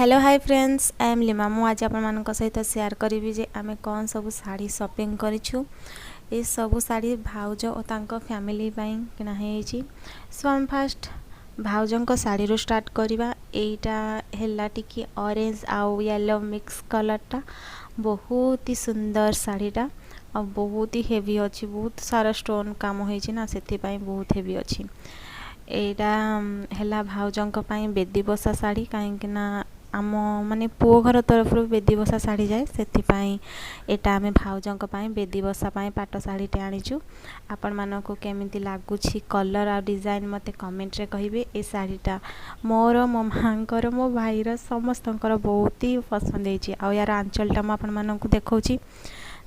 Hello hi friends I am lima मु आज आपण सहित शेयर करी जे आमे कौन सब साड़ी शॉपिंग करिछु। ये सब साड़ी भाउज और तांको फैमिली पई किना हेची। सो हम फर्स्ट भाउजों को साड़ी रो स्टार्ट करवा। एटा हेला टिकी ऑरेंज आउ येलो मिक्स कलर टा बहुत ही सुंदर साड़ीटा और बहुत ही हेवी अच्छी, बहुत सारा स्टोन काम होइछि ना, सेति पई बहुत हेवी अच्छी। एटा हेला भाउजों को पई बेदी बसा साड़ी कहीं आम माने पुओ घर तरफ बेदी बसा साड़ी जाए, से एटा आमे भाउजों बेदी बसा पाट साड़ीटे आनीचु। आपण मानको केमिति लागुछि कलर आ डिजाइन मते कमेंट रे कहिबे। ए साड़ीटा मोर मो मांकर मो भाईर समस्तंकर बहुत ही पसंद हेछि। आ यार आंचलटा म आपण मानको देखौछि,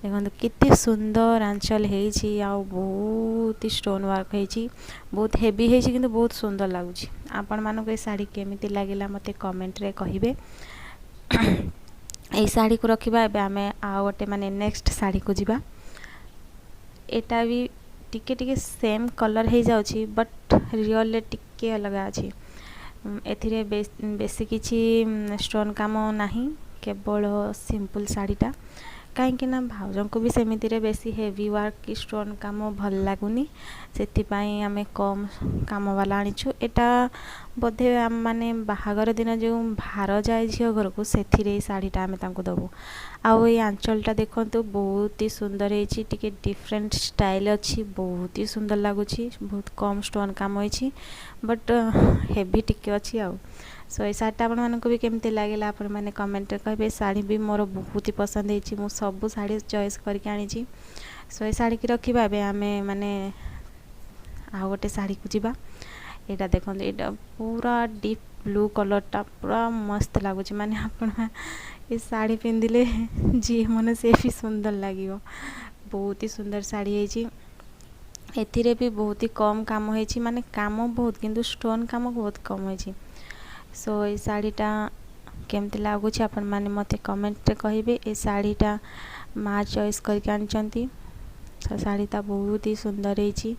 देखो कितनी सुंदर आंचल हेछि आ बहुत ही स्टोन वर्क हेछि, बहुत हेवी हेछि किंतु बहुत सुंदर लागुछि। आपण मानको ए साड़ी केमिति लागिला मते कमेंट रे कहिबे। ए साड़ी को रखिबा। एबे आमे आ गोटे माने नेक्स्ट साड़ी को जिबा। एटा भी टिके टिके सेम कलर हे जाउछि बट रियल टिके अलग अछि। एथिरे बेसी किछि स्टोन काम नाही, केवल सिंपल साड़ीटा कहीं ना भाउजों को भी सेमिति रे बेसी हेवी वर्क की स्टोन काम भल लागुनी, सेति पई आमे कम काम वाला आनिछु। एटा बोधे आम माने बाहागर दिन जो भार जाए झियो घर को, सेथिरे साड़ीटा आमे तांको दबो। आउ ए आंचलटा देखंतु बहुत ही सुंदर हेछि, टिके डिफरेंट स्टाइल अछि, बहुत ही सुंदर लागुछि। बहुत कम स्टोन काम होइछि बट हेवी टिके अछि। आउ सो ये साड़ी आपण मानको भी केमते लागेला आपण माने कमेंट रे कहबे। साड़ी भी मोर बहुत ही पसंद हेछि, मु सब साड़ी चॉइस करके आनिछि। सो ये साड़ी की रखिबा। बे आमे माने आ गोटे साड़ी को जिबा। एटा देखन, एटा पूरा डीप ब्लू कलरटा पूरा मस्त लागुछि, माने आपण ये साड़ी पिंदिले जी मने से भी सुंदर लागियो। बहुत ही सुंदर साड़ी हेछि। एथिरे भी बहुत ही कम काम होइछि, माने काम बहुत किंतु स्टोन काम बहुत कम होइछि। सो ये साड़ीटा केमती लागुछि आपण माने मते कमेंट रे कहिबे। ए साड़ीटा माँ चॉइस करके आनिचंती। तो साड़ीटा बहुत ही सुंदर हेछि।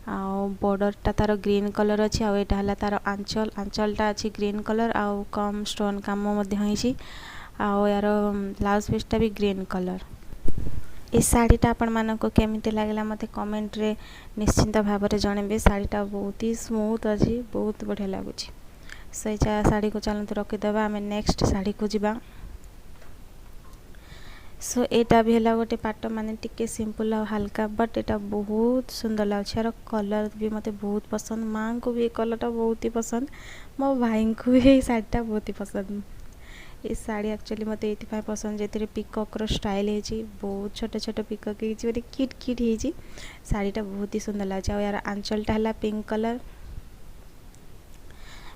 आ बॉर्डरटा तार ग्रीन कलर अछि। आ एटा हला तार आंचलटा अछि ग्रीन कलर आ कम स्टोन काम मध्ये हेछि। आ यार ब्लाउज पीसटा भी ग्रीन कलर। ए साड़ीटा आपण मानको केमिति लागला मते कमेंट रे निश्चिंत भाव रे जणेबे। साड़ीटा बहुत ही स्मूथ अछि, बहुत बढ़िया लागुछि। सही साड़ी को चलते रखीदेवा। आम नेक्स्ट साड़ी को जिबा। सो एटा भी है गोटे पाट माने टिके सिंपल और हल्का बट एटा बहुत सुंदर लागछ। यार कलर भी मते बहुत पसंद, माँ को भी ये कलरटा बहुत ही पसंद, मो भाई को भी ये साड़ीटा बहुत ही पसंद। ये साड़ी एक्चुअली मते एति पसंद जेतिरे पिकॉक रो स्टाइल हेछि, बहुत छोटे छोटे पिकॉक हेछि, माने किट किट हेछि। साड़ीटा बहुत ही सुंदर लागछ। आ यार आंचलटा हला पिंक कलर।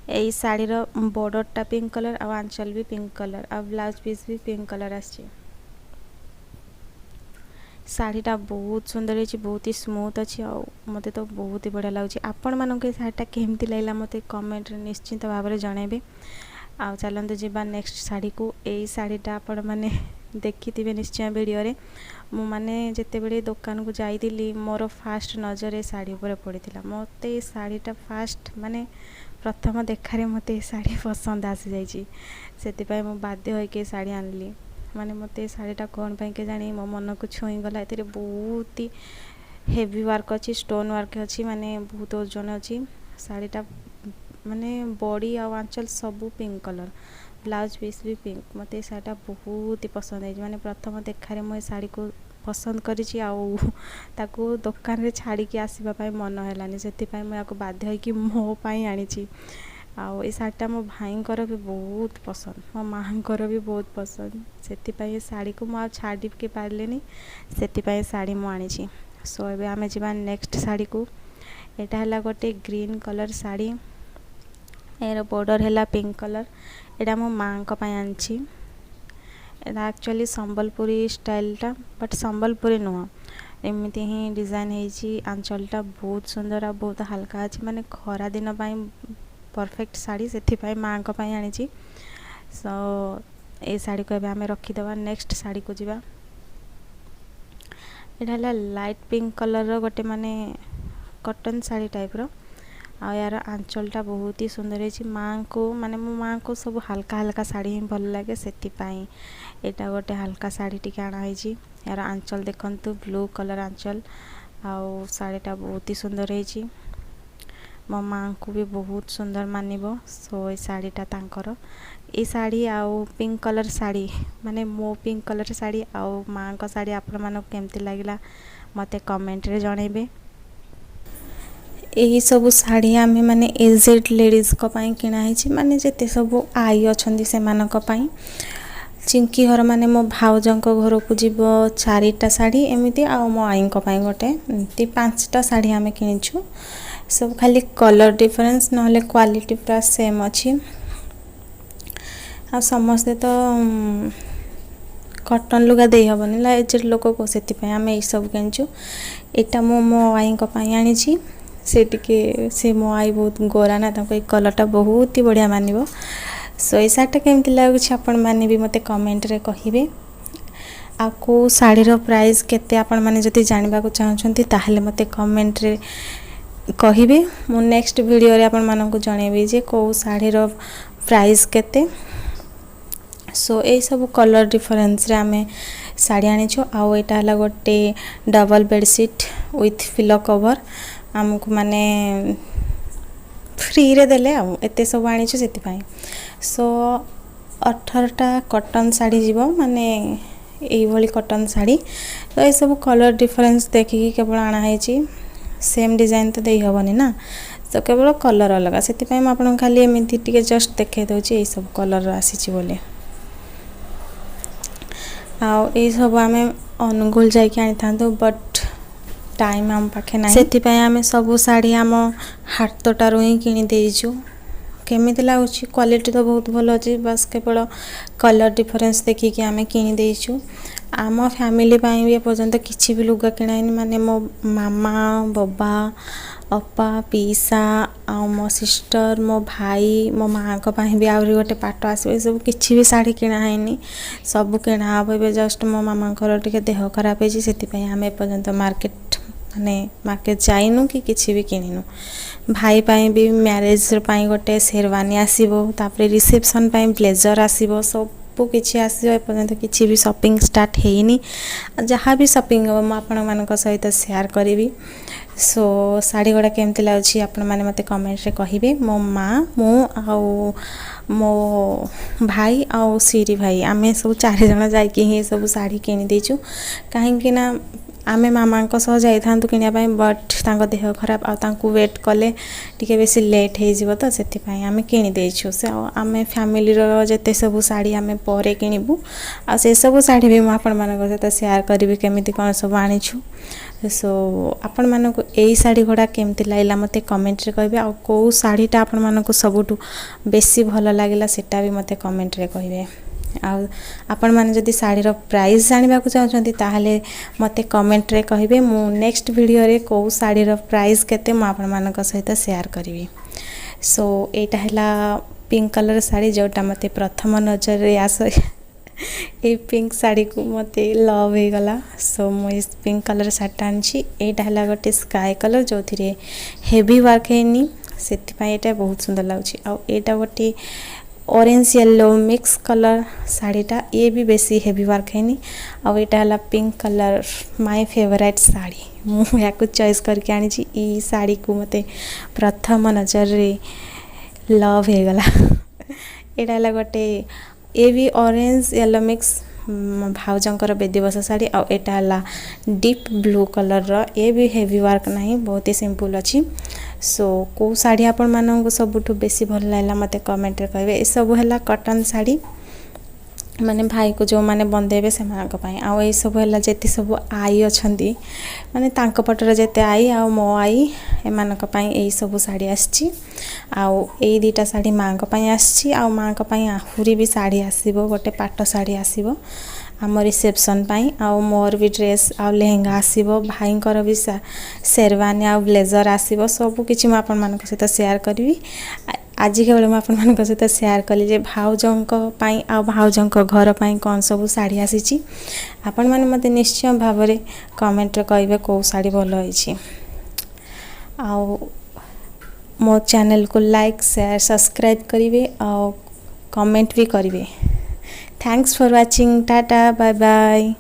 এই শাড়ির বর্ডরটা পিঙ্ক कलर और आंचल भी पिंक कलर और ब्लाउज पीस भी पिंक कलर आछि। साड़ीटा बहुत सुंदर है, बहुत ही स्मूथ अच्छी और मते तो बहुत ही बढ़िया लगुच। आपण मानक साड़ीटा केमती लागला मते कमेंट रे निश्चिंत भाव में जनइबे। आ चलते जीवा नेक्स्ट साड़ी को। यही साड़ीटा आपण माने देखिथिबे निश्चय वीडियो रे। मु माने जेते बेले दुकान को जाइतिली मोर फास्ट नजर ए साड़ी ऊपर पड़ीथिला। मते ए साड़ीटा फास्ट माने प्रथम देखारे मते ए साड़ी पसंद आसी जाइछि, सेति पय मु बाध्य होय के साड़ी आनली। माने मते साड़ीटा कोन पय के जानी मो मन को छुई गला। एते बहुत ही हेवी वर्क अछि, स्टोन वर्क अछि, माने बहुत ओजन अछि। साड़ीटा माने बॉडी आ आंचल सब पिंक कलर, ब्लाउज पीस भी पिंक। मते साड़ीटा बहुत ही पसंद है, माने प्रथम देखारे मो साड़ी को पसंद करिछि। आउ ताको दुकान रे छाड़ी के आसीबा पय मन हेलानी, सेति पय म याको बाध्य होय कि मो पय आनिछि। आउ ए साड़ीटा मो भाईंकर भी बहुत पसंद, मो मांकर भी बहुत पसंद, सेति पय ए साड़ी को मो छाड़ी के पारलेनी, सेति पय साड़ी मो आनिछि। सो एबे आमे जिबा नेक्स्ट साड़ी को। एटा हला गोटे ग्रीन कलर साड़ी, एरो बॉर्डर हैला पिंक कलर। एटा मो माँ को पय आनिछि। एटा एक्चुअली संबलपुरी स्टाइलटा बट संबलपुरी नुह, एमिति ही डिजाइन हेछि। आंचलटा बहुत सुंदर आ बहुत हल्का अछि, माने खरा दिन पय परफेक्ट साड़ी, सेति पय माँ को पय आनिछि। सो ए साड़ी को एबे आमे रखी देबा। नेक्स्ट साड़ी को जिबा। एटा हला लाइट पिंक कलर रो गोटे माने कॉटन साड़ी टाइप रो। आ यार आंचलटा बहुत ही सुंदर है। माँ को माने मो माँ को सब हल्का हल्का शाढ़ी ही भल लगे से एटा गोटे हल्का शाढ़ी टी आना यार आंचल देखंतु ब्लू कलर आंचल आउ शाढ़ीटा बहुत ही सुंदर है। मो माँ को भी बहुत सुंदर मानिबो। सो ये शाढ़ीटा तांकर ये शाढ़ी आउ पिंक कलर शाढ़ी माने मो पिंक कलर शाढ़ी आउ माँ को शाढ़ी आपण मानक केमती लागला मते कमेंट रे जणेबे। यही सब शाढ़ी आमे माने एजेड लेडीज को पाई किना है माने जेते सब आई अछंदी से मानक पाई चिंकी घर माने मो भाउजन को घर को जीव 4टा शाढ़ी एमती आ मो आई को पाई गोटे एमती 5टा शाढ़ी आमे किनिछु। सब खाली कलर डिफरेंस नहले क्वालिटी पूरा सेम अच्छी आ समस्ते तो कॉटन लुगा दे हबनी ला एजेड लोक को से आम ये सब किनिछु। एटा मो आई को पाई आनी से टिके से मो आई बहुत गोरा ना ताको कलरटा बहुत ही बढ़िया मानिबो। सो ये शाढ़ीटा केमती लागुछि आपण माने भी मते कमेंट रे कहिबे। आ को शाढ़ीर प्राइस केते आपण माने जति जानबा को चाहछंती ताहले मते कमेंट रे कहिबे। मो नेक्स्ट वीडियो रे आपण मानकु जणेबी जे को शाढ़ीर प्राइस केते। सो ये सब कलर डिफरेंस रे आमे शाढ़ी आनिछु। आउ एटा हला गोटे double bedsheet with pillow cover आमको माने फ्री रे देले आ एते सब आनिछु सेति पई। सो 18टा कॉटन शाढ़ी जीवो माने एई भली कॉटन शाढ़ी तो ये सब कलर डिफरेंस देखि केवल आना है सेम डिजाइन तो दे हबनी ना तो केवल कलर अलग से आपन खाली एमती टिके जस्ट देखे दउची ये सब कलर आसी बोले। आ ये सब आमे अनुगुल जाई के आनी थांतो बट टाइम आम पाखे ना से आमे सब शाढ़ी आम हाटटारू ही किनी देइछु। केमिति लागुछि क्वालिटी तो बहुत भल अछि बस केवल कलर डिफरेंस देखिकी आमे किनी देइछु। आम फैमिली पाई भी पर्यंत किछि भी लुगा किणाइनी माने मो मामा बाबा अपा पीसा आ मो सिस्टर मो भाई मो माँ को पाई भी आउरी गोटे पाट आसबे सब किछि भी शाढ़ी किणा हैनी सब किणा हबे बे जस्ट मो मामा घर टिके देह खराब है सेति पई आमे पर्यंत मार्केट माने मार्केट जाइनु कि किछि भी किनिनु। भाई पाई भी मैरिज पाई गोटे शेरवानी आसीबो तापरे रिसेप्शन पाई ब्लेजर आसीबो सब किछि आसीबो ए पर्यंत किछि भी शॉपिंग स्टार्ट हेइनी जहाँ भी शॉपिंग हो आपण मानक सहित शेयर करिवि। सो शाढ़ी गुड़ा केमती लागुछि आपण माने मते कमेंट रे कहिबे। मो माँ मु आउ मो भाई आउ सीरी भाई आमे सब 4 जण जाई कि ही सब शाढ़ी किनि देछु काहे कि ना आमे मामा को सह जाई थांतु किनिया पाई बट तांको देह खराब आ तांको वेट कले टिके बेसी लेट हे जिवो तो सेति पाई आमे किनि देछु। से आमे फैमिली रो जते सब शाढ़ी आमे परे किनिबु आ से सब शाढ़ी भी म आपण मानक सहित शेयर करिवि केमिति कोन सब आनिछु। सो आपण मानक एई शाढ़ी गुड़ा केमती लागला मते कमेंट रे कहबे आ को शाढ़ीटा आपण मानक सबुटु बेसी भल लागला सेटा भी मते कमेंट रे कहबे। आपण माने जदि शाढ़ीर प्राइस जानबा को चाहछंती ताहले मते कमेंट रे कहिबे। मु नेक्स्ट वीडियो रे को शाढ़ीर प्राइस केते म आपण मानक सहित शेयर करिवि। सो एटा हला पिंक कलर शाढ़ी जोटा मते प्रथम नजर रे आस ए पिंक शाढ़ी को मते लव हे गला। सो मु इस पिंक कलर शाढ़ी आनछि। एटा हला गोटे स्काई कलर जोथिरे हेवी वर्क हेनी सेति पई एटा बहुत सुंदर लागछि। आ एटा गोटे ऑरेंज येलो मिक्स कलर शाढ़ीटा ये भी बेसी हेवी वर्क हैनी। आ एटा हला pink colour my favourite sari मु या को चॉइस करके आनी छी। ई शाढ़ी को मते प्रथम नजर रे लव हे गला। एटा हला गोटे ये भी ऑरेंज येलो मिक्स भाउजंकर बेदिवस शाढ़ी आ एटा हला डीप ब्लू कलर रो ये भी हेवी वर्क नहीं बहुत ही सिंपल अच्छी। सो को शाढ़ी आपण मानक सबुठु बेसी भल लागला मते कमेंट रे कहबे। ए सब हला कॉटन शाढ़ी माने भाई को जो माने बंदेबे से मानक पई आ ए सब हला जेति सब आई अछंती माने तांको पटर जेते आई आ मो आई ए मानक पई ए सब शाढ़ी आछि। आ ए दीटा शाढ़ी मां को पई आछि आ मां को पई आहुरी भी शाढ़ी आसीबो गोटे पाट शाढ़ी आसीबो आम रिसेप्शन पाई आ मोर भी ड्रेस आ लेहेंगा आसीबो भाईंकर भी शेरवानी आ ब्लेजर आसीबो सब किछि म आपन मानक सहित शेयर करबी। आज के बेले म आपन मानक सहित शेयर कली जे भाउजंक पाई आ भाउजंक घर पाई कोन सब साड़ी आसीची आपन माने मते निश्चय भाबरे कमेंट रे कहबे को साड़ी भलो होईची। आ मो चैनल को लाइक शेयर सब्सक्राइब करेंगे और कमेंट भी करेंगे। Thanks for watching. Tata bye bye.